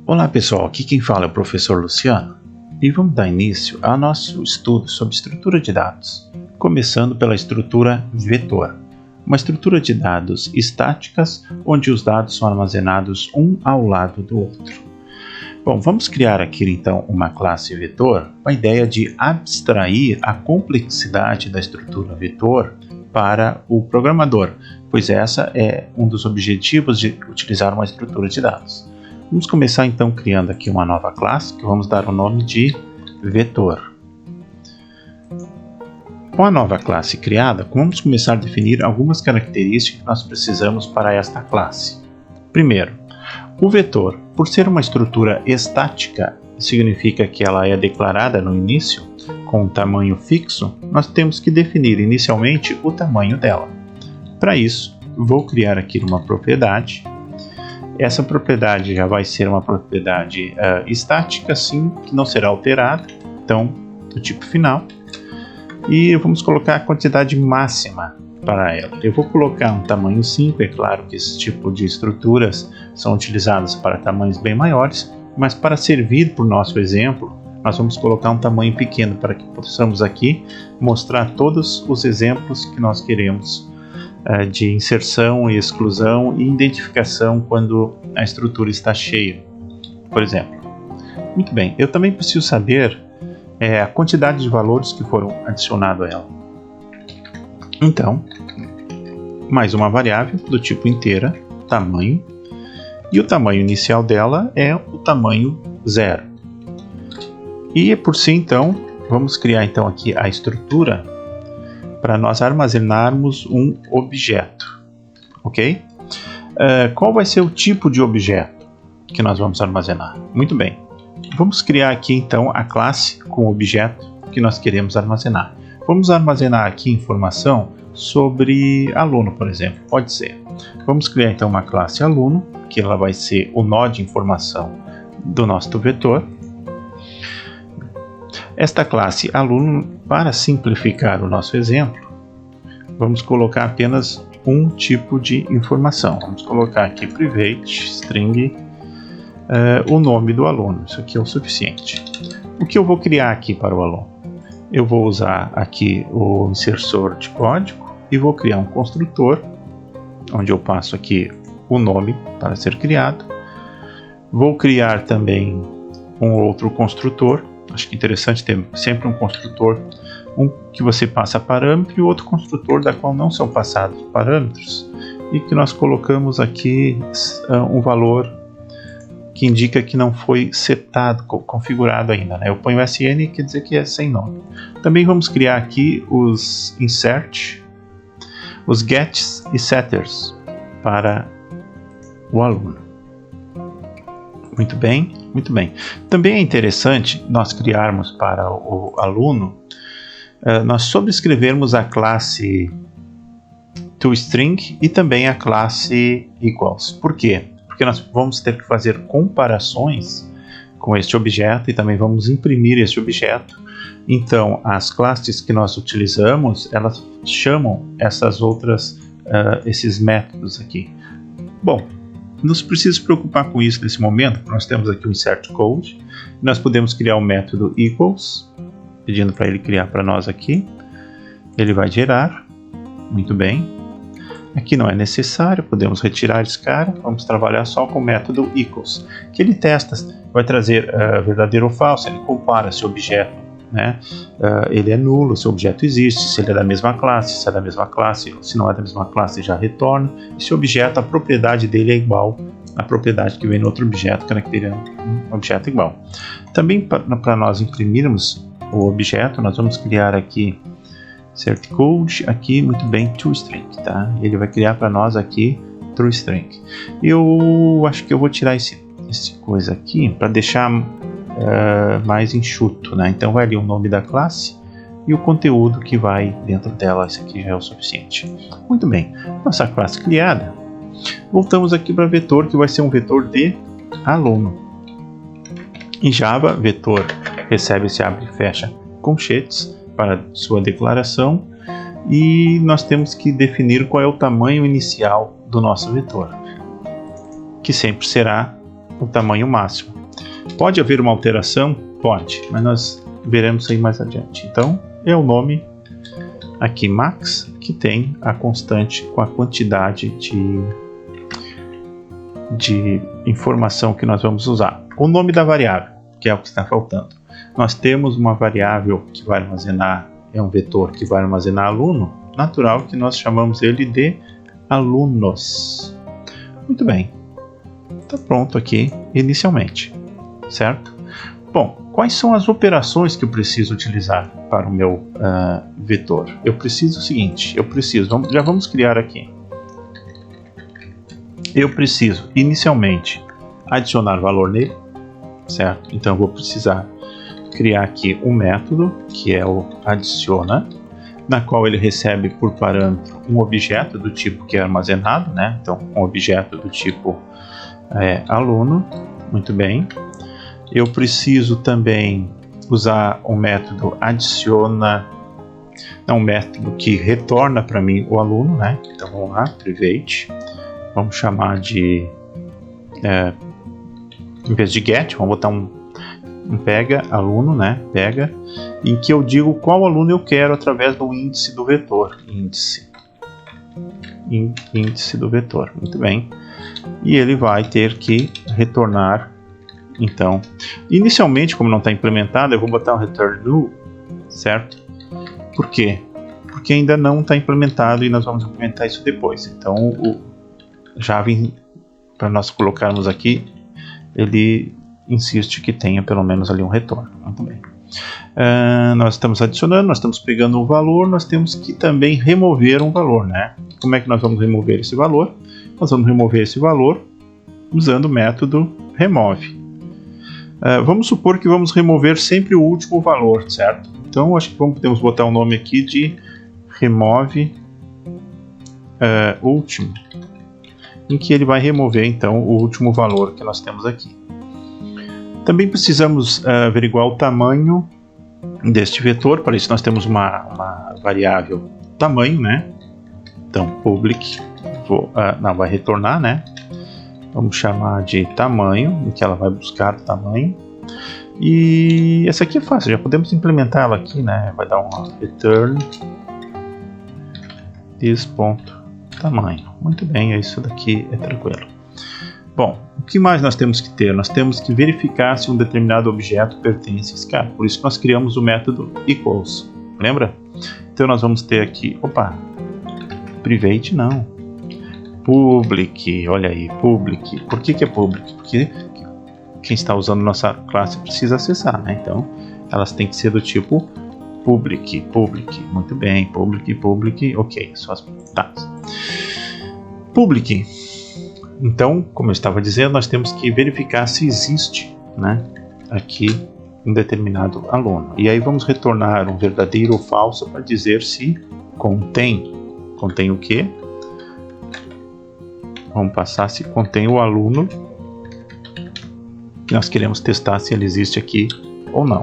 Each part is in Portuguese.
Olá pessoal, aqui quem fala é o professor Luciano e vamos dar início ao nosso estudo sobre estrutura de dados, começando pela estrutura vetor, uma estrutura de dados estáticas onde os dados são armazenados um ao lado do outro. Bom, vamos criar aqui então uma classe vetor com a ideia de abstrair a complexidade da estrutura vetor para o programador, pois essa é um dos objetivos de utilizar uma estrutura de dados. Vamos começar então criando aqui uma nova classe que vamos dar o nome de vetor. Com a nova classe criada, vamos começar a definir algumas características que nós precisamos para esta classe. Primeiro, o vetor, por ser uma estrutura estática, significa que ela é declarada no início com um tamanho fixo, nós temos que definir inicialmente o tamanho dela. Para isso, vou criar aqui uma propriedade. Essa propriedade já vai ser uma propriedade estática, sim, que não será alterada, então, do tipo final. E vamos colocar a quantidade máxima para ela. Eu vou colocar um tamanho 5, é claro que esse tipo de estruturas são utilizadas para tamanhos bem maiores, mas para servir para o nosso exemplo, nós vamos colocar um tamanho pequeno para que possamos aqui mostrar todos os exemplos que nós queremos de inserção e exclusão e identificação quando a estrutura está cheia, por exemplo. Muito bem, eu também preciso saber a quantidade de valores que foram adicionados a ela. Então, mais uma variável do tipo inteira, tamanho, e o tamanho inicial dela é o tamanho 0. E por si, então, vamos criar então aqui a estrutura para nós armazenarmos um objeto, ok? Qual vai ser o tipo de objeto que nós vamos armazenar? Muito bem, vamos criar aqui então a classe com o objeto que nós queremos armazenar. Vamos armazenar aqui informação sobre aluno, por exemplo, pode ser. Vamos criar então uma classe aluno, que ela vai ser o nó de informação do nosso vetor. Esta classe aluno, para simplificar o nosso exemplo, vamos colocar apenas um tipo de informação. Vamos colocar aqui private string, o nome do aluno. Isso aqui é o suficiente. O que eu vou criar aqui para o aluno? Eu vou usar aqui o insersor de código e vou criar um construtor, onde eu passo aqui o nome para ser criado. Vou criar também um outro construtor. Acho que é interessante ter sempre um construtor, um que você passa parâmetro e outro construtor da qual não são passados parâmetros e que nós colocamos aqui um valor que indica que não foi setado, configurado ainda, né? Eu ponho SN, quer dizer que é sem nome. Também vamos criar aqui os insert, os gets e setters para o aluno. Muito bem, muito bem. Também é interessante nós criarmos para o aluno, nós sobrescrevermos a classe toString e também a classe equals. Por quê? Porque nós vamos ter que fazer comparações com este objeto e também vamos imprimir este objeto. Então, as classes que nós utilizamos, elas chamam essas outras, esses métodos aqui. Bom, não se precisa se preocupar com isso nesse momento, nós temos aqui o insert code, nós podemos criar o método equals, pedindo para ele criar para nós aqui, ele vai gerar, muito bem, aqui não é necessário, podemos retirar esse cara, vamos trabalhar só com o método equals, que ele testa, vai trazer verdadeiro ou falso, ele compara se o objeto, né, ele é nulo, se o objeto existe, se ele é da mesma classe, se é da mesma classe, se não é da mesma classe já retorna, e se o objeto, a propriedade dele é igual à propriedade que vem no outro objeto, caracterizando um objeto igual. Também para nós imprimirmos o objeto, nós vamos criar aqui insert code, aqui muito bem toString, tá? Ele vai criar para nós aqui toString. Eu acho que eu vou tirar esse coisa aqui para deixar mais enxuto, né? Então vai ali o nome da classe e o conteúdo que vai dentro dela. Isso aqui já é o suficiente. Muito bem, nossa classe criada. Voltamos aqui para vetor, que vai ser um vetor de aluno. Em Java, vetor recebe, se abre e fecha colchetes para sua declaração e nós temos que definir qual é o tamanho inicial do nosso vetor, que sempre será o tamanho máximo. Pode haver uma alteração? Pode, mas nós veremos isso aí mais adiante. Então, é o nome aqui max, que tem a constante com a quantidade de informação que nós vamos usar. O nome da variável, que é o que está faltando. Nós temos uma variável que vai armazenar, é um vetor que vai armazenar aluno, natural que nós chamamos ele de alunos. Muito bem, está pronto aqui inicialmente, certo? Bom, quais são as operações que eu preciso utilizar para o meu vetor? Eu preciso o seguinte, já vamos criar aqui. Eu preciso inicialmente adicionar valor nele, certo? Então eu vou precisar criar aqui um método que é o adiciona, na qual ele recebe por parâmetro um objeto do tipo que é armazenado, né? Então um objeto do tipo aluno, muito bem. Eu preciso também usar um método adiciona, um método que retorna para mim o aluno, né? Então vamos lá, private, vamos chamar de, em vez de get, vamos botar um pega aluno, né? Pega, em que eu digo qual aluno eu quero através do índice do vetor, índice do vetor, muito bem. E ele vai ter que retornar. Então, inicialmente, como não está implementado, eu vou botar um return null, certo? Por quê? Porque ainda não está implementado e nós vamos implementar isso depois. Então, o Java, para nós colocarmos aqui, ele insiste que tenha pelo menos ali um retorno. Muito bem. Nós estamos adicionando, nós estamos pegando um valor, nós temos que também remover um valor, né? Como é que nós vamos remover esse valor? Nós vamos remover esse valor usando o método remove. Vamos supor que vamos remover sempre o último valor, certo? Então acho que podemos botar o nome aqui de remove último, em que ele vai remover então o último valor que nós temos aqui. Também precisamos averiguar o tamanho deste vetor. Para isso nós temos uma variável tamanho, né? Então public vai retornar, né? Vamos chamar de tamanho, em que ela vai buscar o tamanho. E essa aqui é fácil, já podemos implementar ela aqui, né? Vai dar uma return this.tamanho. Muito bem, isso daqui é tranquilo. Bom, o que mais nós temos que ter? Nós temos que verificar se um determinado objeto pertence a esse cara. Por isso nós criamos o método equals. Lembra? Então nós vamos ter aqui, private não. Public, olha aí, public. Por que é public? Porque quem está usando nossa classe precisa acessar, né? Então, elas têm que ser do tipo public. Muito bem, public, ok, só as public. Então, como eu estava dizendo, nós temos que verificar se existe, né, aqui um determinado aluno. E aí vamos retornar um verdadeiro ou falso para dizer se contém. Contém o quê? Vamos passar se contém o aluno que nós queremos testar se ele existe aqui ou não.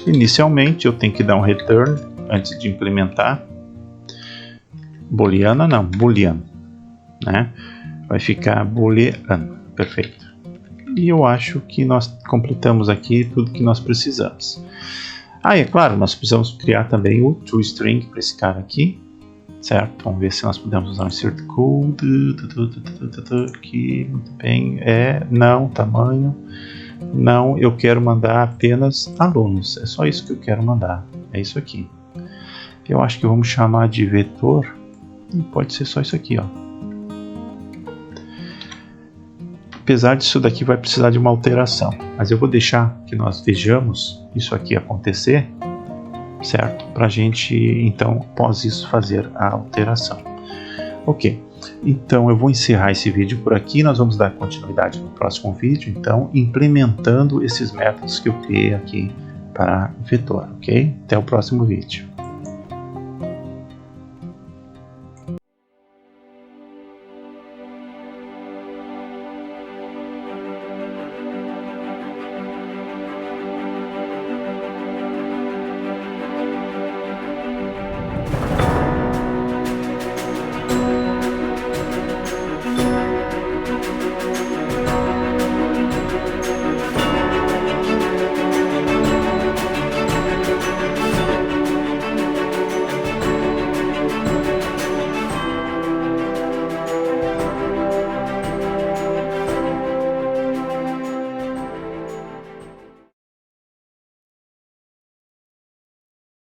Inicialmente eu tenho que dar um return antes de implementar. Booleana não, boolean, né? Vai ficar boolean, perfeito. E eu acho que nós completamos aqui tudo que nós precisamos. É claro, nós precisamos criar também o toString para esse cara aqui. Certo, vamos ver se nós podemos usar um insert code aqui, muito bem, não, tamanho, não, eu quero mandar apenas alunos, é só isso que eu quero mandar, é isso aqui. Eu acho que vamos chamar de vetor, e pode ser só isso aqui, ó. Apesar disso daqui vai precisar de uma alteração, mas eu vou deixar que nós vejamos isso aqui acontecer, certo? Para a gente, então, após isso, fazer a alteração. Ok, então eu vou encerrar esse vídeo por aqui. Nós vamos dar continuidade no próximo vídeo, então, implementando esses métodos que eu criei aqui para vetor, ok? Até o próximo vídeo.